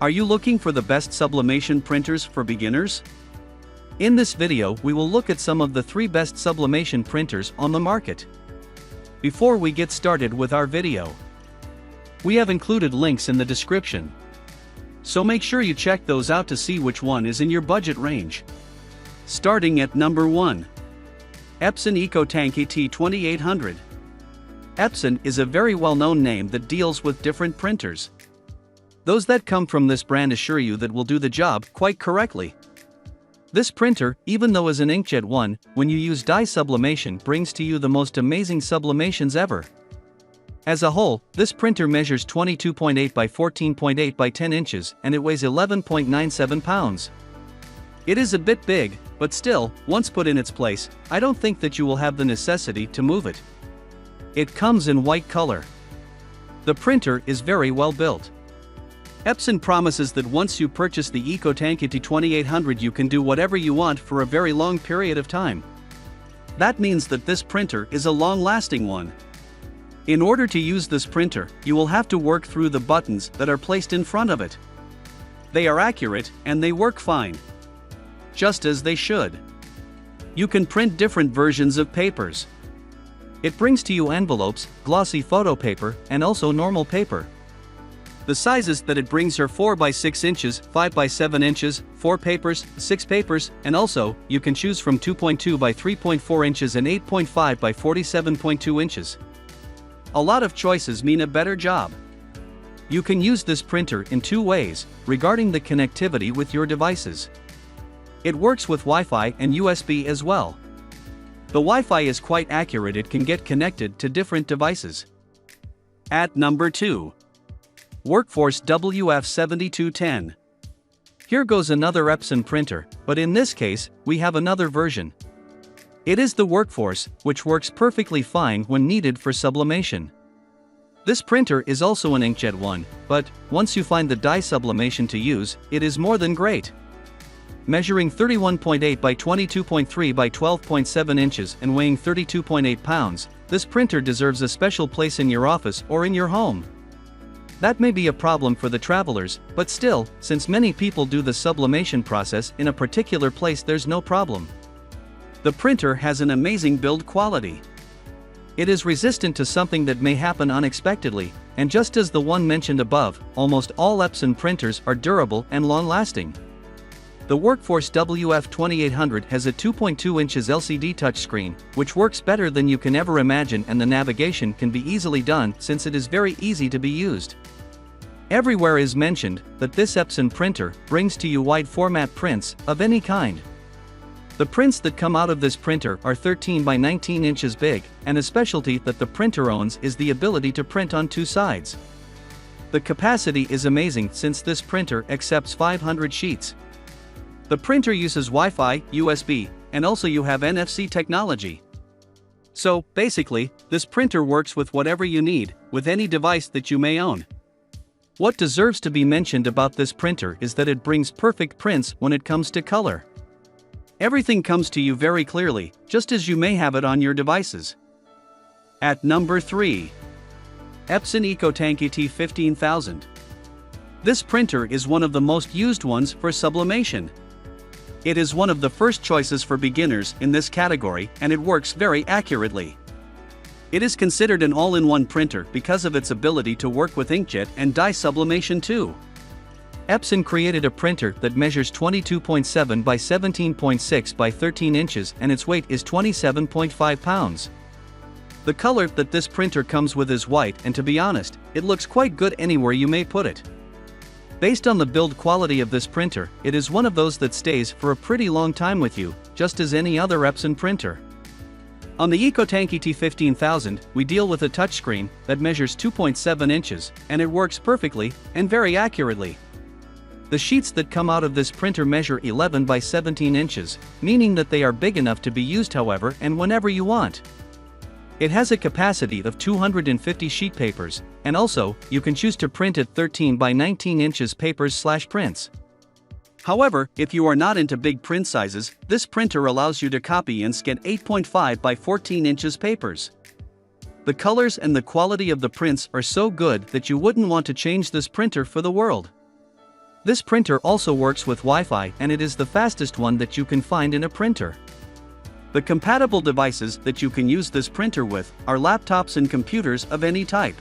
Are you looking for the best sublimation printers for beginners? In this video, we will look at some of the 3 best sublimation printers on the market. Before we get started with our video, we have included links in the description, so make sure you check those out to see which one is in your budget range. Starting at number 1. Epson EcoTanki T2800. Epson is a very well-known name that deals with different printers. Those that come from this brand assure you that will do the job quite correctly. This printer, even though is an inkjet one, when you use dye sublimation, brings to you the most amazing sublimations ever. As a whole, this printer measures 22.8 by 14.8 by 10 inches and it weighs 11.97 pounds. It is a bit big, but still, once put in its place, I don't think that you will have the necessity to move it. It comes in white color. The printer is very well built. Epson promises that once you purchase the EcoTanki T2800 you can do whatever you want for a very long period of time. That means that this printer is a long-lasting one. In order to use this printer, you will have to work through the buttons that are placed in front of it. They are accurate and they work fine. Just as they should. You can print different versions of papers. It brings to you envelopes, glossy photo paper, and also normal paper. The sizes that it brings are 4 by 6 inches, 5 by 7 inches, 4 papers, 6 papers, and also, you can choose from 2.2 by 3.4 inches and 8.5 by 47.2 inches. A lot of choices mean a better job. You can use this printer in 2 ways, regarding the connectivity with your devices. It works with Wi-Fi and USB as well. The Wi-Fi is quite accurate, it can get connected to different devices. At number 2. Workforce WF7210. Here goes another Epson printer, but in this case, we have another version. It is the Workforce, which works perfectly fine when needed for sublimation. This printer is also an inkjet one, but once you find the dye sublimation to use, it is more than great. Measuring 31.8 by 22.3 by 12.7 inches and weighing 32.8 pounds, this printer deserves a special place in your office or in your home. That may be a problem for the travelers, but still, since many people do the sublimation process in a particular place, there's no problem. The printer has an amazing build quality. It is resistant to something that may happen unexpectedly, and just as the one mentioned above, almost all Epson printers are durable and long-lasting. The Workforce WF2800 has a 2.2 inches LCD touchscreen, which works better than you can ever imagine, and the navigation can be easily done since it is very easy to be used. Everywhere is mentioned that this Epson printer brings to you wide format prints of any kind. The prints that come out of this printer are 13 by 19 inches big, and a specialty that the printer owns is the ability to print on 2 sides. The capacity is amazing since this printer accepts 500 sheets. The printer uses Wi-Fi, USB, and also you have NFC technology. So, basically, this printer works with whatever you need, with any device that you may own. What deserves to be mentioned about this printer is that it brings perfect prints when it comes to color. Everything comes to you very clearly, just as you may have it on your devices. At number 3. Epson EcoTanki T15000. This printer is one of the most used ones for sublimation. It is one of the first choices for beginners in this category, and it works very accurately. It is considered an all-in-one printer because of its ability to work with inkjet and dye sublimation too. Epson created a printer that measures 22.7 by 17.6 by 13 inches and its weight is 27.5 pounds. The color that this printer comes with is white, and to be honest, it looks quite good anywhere you may put it. Based on the build quality of this printer, it is one of those that stays for a pretty long time with you, just as any other Epson printer. On the EcoTanki T15000, we deal with a touchscreen that measures 2.7 inches, and it works perfectly and very accurately. The sheets that come out of this printer measure 11 by 17 inches, meaning that they are big enough to be used however and whenever you want. It has a capacity of 250 sheet papers, and also, you can choose to print at 13 by 19 inches papers/prints. However, if you are not into big print sizes, this printer allows you to copy and scan 8.5 by 14 inches papers. The colors and the quality of the prints are so good that you wouldn't want to change this printer for the world. This printer also works with Wi-Fi and it is the fastest one that you can find in a printer. The compatible devices that you can use this printer with are laptops and computers of any type.